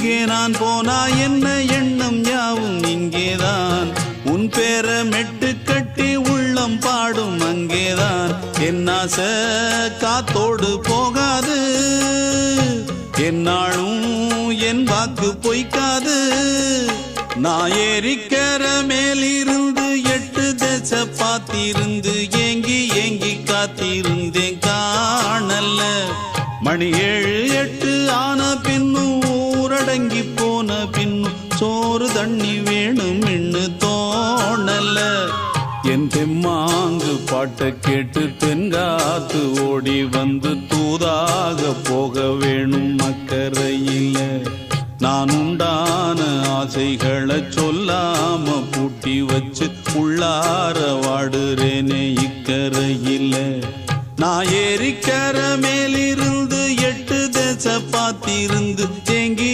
எங்கே நான் போனா என்ன எண்ணம் யாவும் இங்கேதான் உன் பேர மெட்டு கட்டி உள்ளம் பாடும் அங்கேதான் என் ஆசை காத்தோடு போகாது என்னாலும் என் வாக்கு பொய்க்காது நான் ஏறிக்கிற மேலிருந்து 8 தேச பார்த்திருந்து ஏங்கி ஏங்கி காத்திருந்தேன் காணல மணி 7 8 ஆன பின்னும் ஊரடங்கி போன பின்னும் சோறு தண்ணி வேணும் இன்னு தோணல என் தெம்மாங்கு பாட்டை கேட்டு தென்காத்து ஓடி வந்து தூதாக போக வேணும் அக்கறையில நான் உண்டான ஆசைகளை சொல்லாம பூட்டி வச்சு உள்ளார வாடுறேனே இக்கரையில நான் ஏறிக்கிற மேலிருந்து 8 தேச பார்த்திருந்து ஏங்கி